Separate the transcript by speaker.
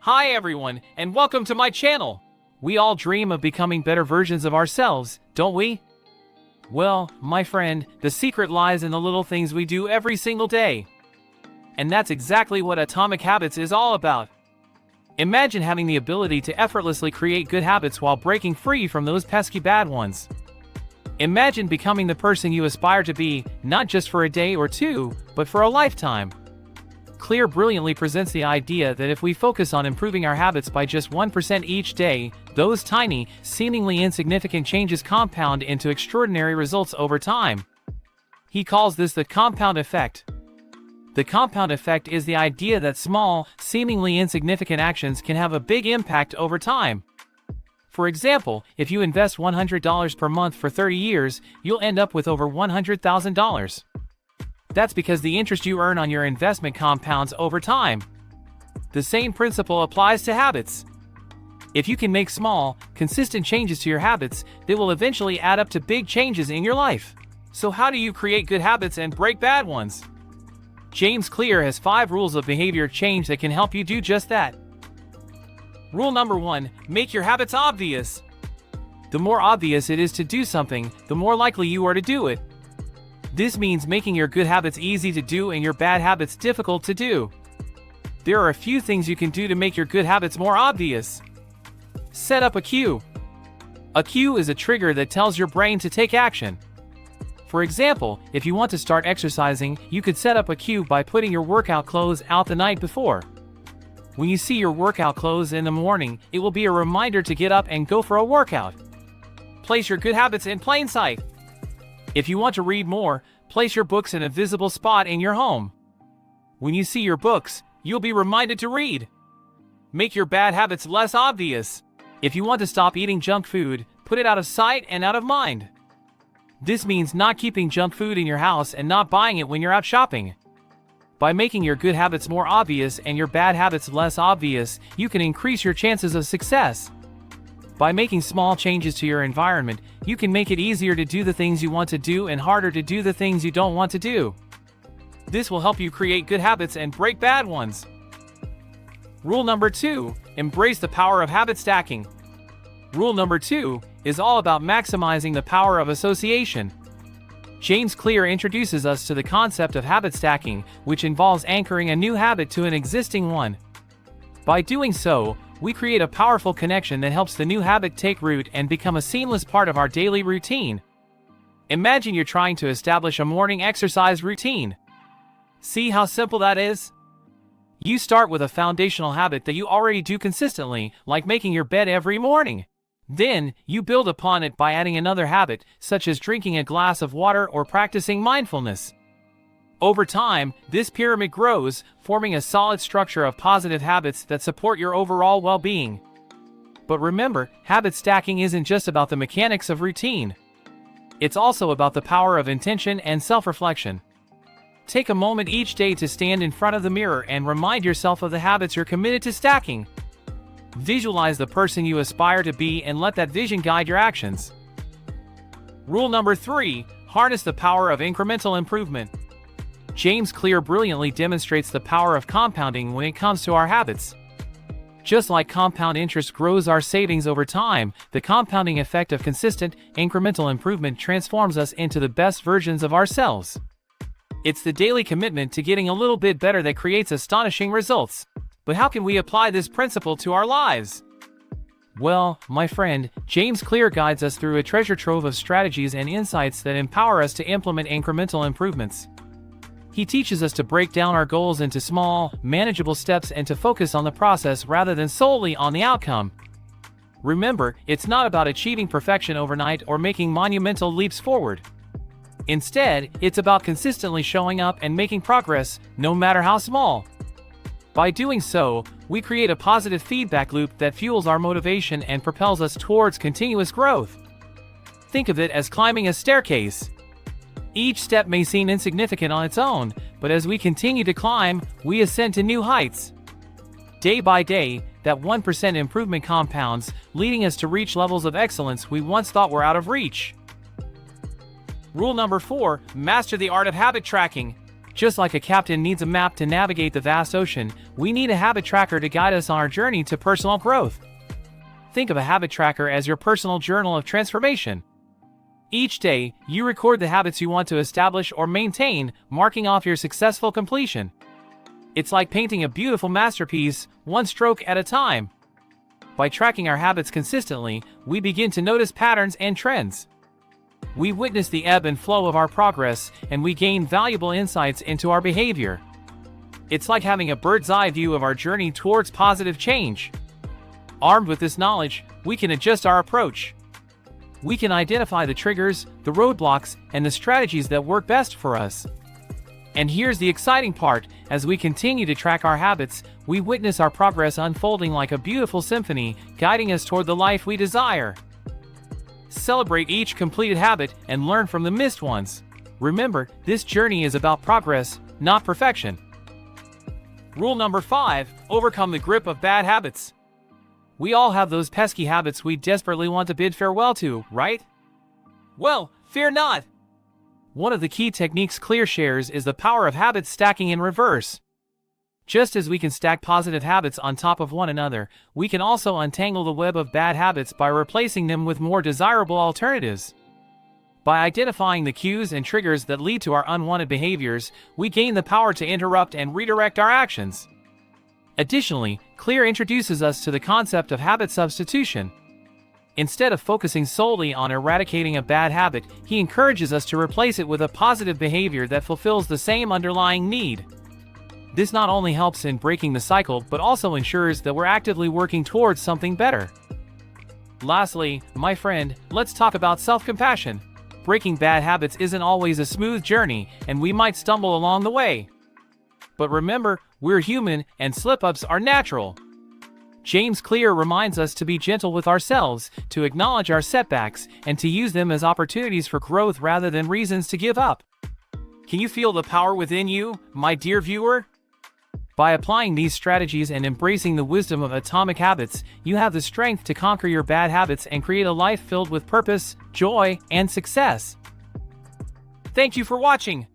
Speaker 1: Hi everyone, and welcome to my channel. We all dream of becoming better versions of ourselves, don't we? Well, my friend, the secret lies in the little things we do every single day. And that's exactly what Atomic Habits is all about. Imagine having the ability to effortlessly create good habits while breaking free from those pesky bad ones. Imagine becoming the person you aspire to be, not just for a day or two, but for a lifetime. Clear brilliantly presents the idea that if we focus on improving our habits by just 1% each day, those tiny, seemingly insignificant changes compound into extraordinary results over time. He calls this the compound effect. The compound effect is the idea that small, seemingly insignificant actions can have a big impact over time. For example, if you invest $100 per month for 30 years, you'll end up with over $100,000. That's because the interest you earn on your investment compounds over time. The same principle applies to habits. If you can make small, consistent changes to your habits, they will eventually add up to big changes in your life. So how do you create good habits and break bad ones? James Clear has 5 rules of behavior change that can help you do just that. Rule number 1, make your habits obvious. The more obvious it is to do something, the more likely you are to do it. This means making your good habits easy to do and your bad habits difficult to do. There are a few things you can do to make your good habits more obvious. Set up a cue. A cue is a trigger that tells your brain to take action. For example, if you want to start exercising, you could set up a cue by putting your workout clothes out the night before. When you see your workout clothes in the morning, it will be a reminder to get up and go for a workout. Place your good habits in plain sight. If you want to read more, place your books in a visible spot in your home. When you see your books, you'll be reminded to read. Make your bad habits less obvious. If you want to stop eating junk food, put it out of sight and out of mind. This means not keeping junk food in your house and not buying it when you're out shopping. By making your good habits more obvious and your bad habits less obvious, you can increase your chances of success. By making small changes to your environment, you can make it easier to do the things you want to do and harder to do the things you don't want to do. This will help you create good habits and break bad ones. Rule number 2, embrace the power of habit stacking. Rule number 2 is all about maximizing the power of association. James Clear introduces us to the concept of habit stacking, which involves anchoring a new habit to an existing one. By doing so, we create a powerful connection that helps the new habit take root and become a seamless part of our daily routine. Imagine you're trying to establish a morning exercise routine. See how simple that is? You start with a foundational habit that you already do consistently, like making your bed every morning. Then, you build upon it by adding another habit, such as drinking a glass of water or practicing mindfulness. Over time, this pyramid grows, forming a solid structure of positive habits that support your overall well-being. But remember, habit stacking isn't just about the mechanics of routine. It's also about the power of intention and self-reflection. Take a moment each day to stand in front of the mirror and remind yourself of the habits you're committed to stacking. Visualize the person you aspire to be and let that vision guide your actions. Rule number 3, harness the power of incremental improvement. James Clear brilliantly demonstrates the power of compounding when it comes to our habits. Just like compound interest grows our savings over time, the compounding effect of consistent, incremental improvement transforms us into the best versions of ourselves. It's the daily commitment to getting a little bit better that creates astonishing results. But how can we apply this principle to our lives? Well, my friend, James Clear guides us through a treasure trove of strategies and insights that empower us to implement incremental improvements. He teaches us to break down our goals into small, manageable steps and to focus on the process rather than solely on the outcome. Remember, it's not about achieving perfection overnight or making monumental leaps forward. Instead, it's about consistently showing up and making progress, no matter how small. By doing so, we create a positive feedback loop that fuels our motivation and propels us towards continuous growth. Think of it as climbing a staircase. Each step may seem insignificant on its own, but as we continue to climb, we ascend to new heights. Day by day, that 1% improvement compounds, leading us to reach levels of excellence we once thought were out of reach. Rule number 4, master the art of habit tracking. Just like a captain needs a map to navigate the vast ocean, we need a habit tracker to guide us on our journey to personal growth. Think of a habit tracker as your personal journal of transformation. Each day, you record the habits you want to establish or maintain, marking off your successful completion. It's like painting a beautiful masterpiece, one stroke at a time. By tracking our habits consistently, we begin to notice patterns and trends. We witness the ebb and flow of our progress, and we gain valuable insights into our behavior. It's like having a bird's-eye view of our journey towards positive change. Armed with this knowledge, we can adjust our approach. We can identify the triggers, the roadblocks, and the strategies that work best for us. And here's the exciting part: as we continue to track our habits, we witness our progress unfolding like a beautiful symphony, guiding us toward the life we desire. Celebrate each completed habit and learn from the missed ones. Remember, this journey is about progress, not perfection. Rule number 5: overcome the grip of bad habits. We all have those pesky habits we desperately want to bid farewell to, right? Well, fear not! One of the key techniques Clear shares is the power of habit stacking in reverse. Just as we can stack positive habits on top of one another, we can also untangle the web of bad habits by replacing them with more desirable alternatives. By identifying the cues and triggers that lead to our unwanted behaviors, we gain the power to interrupt and redirect our actions. Additionally, Clear introduces us to the concept of habit substitution. Instead of focusing solely on eradicating a bad habit, he encourages us to replace it with a positive behavior that fulfills the same underlying need. This not only helps in breaking the cycle, but also ensures that we're actively working towards something better. Lastly, my friend, let's talk about self-compassion. Breaking bad habits isn't always a smooth journey, and we might stumble along the way. But remember, we're human, and slip-ups are natural. James Clear reminds us to be gentle with ourselves, to acknowledge our setbacks, and to use them as opportunities for growth rather than reasons to give up. Can you feel the power within you, my dear viewer? By applying these strategies and embracing the wisdom of atomic habits, you have the strength to conquer your bad habits and create a life filled with purpose, joy, and success. Thank you for watching.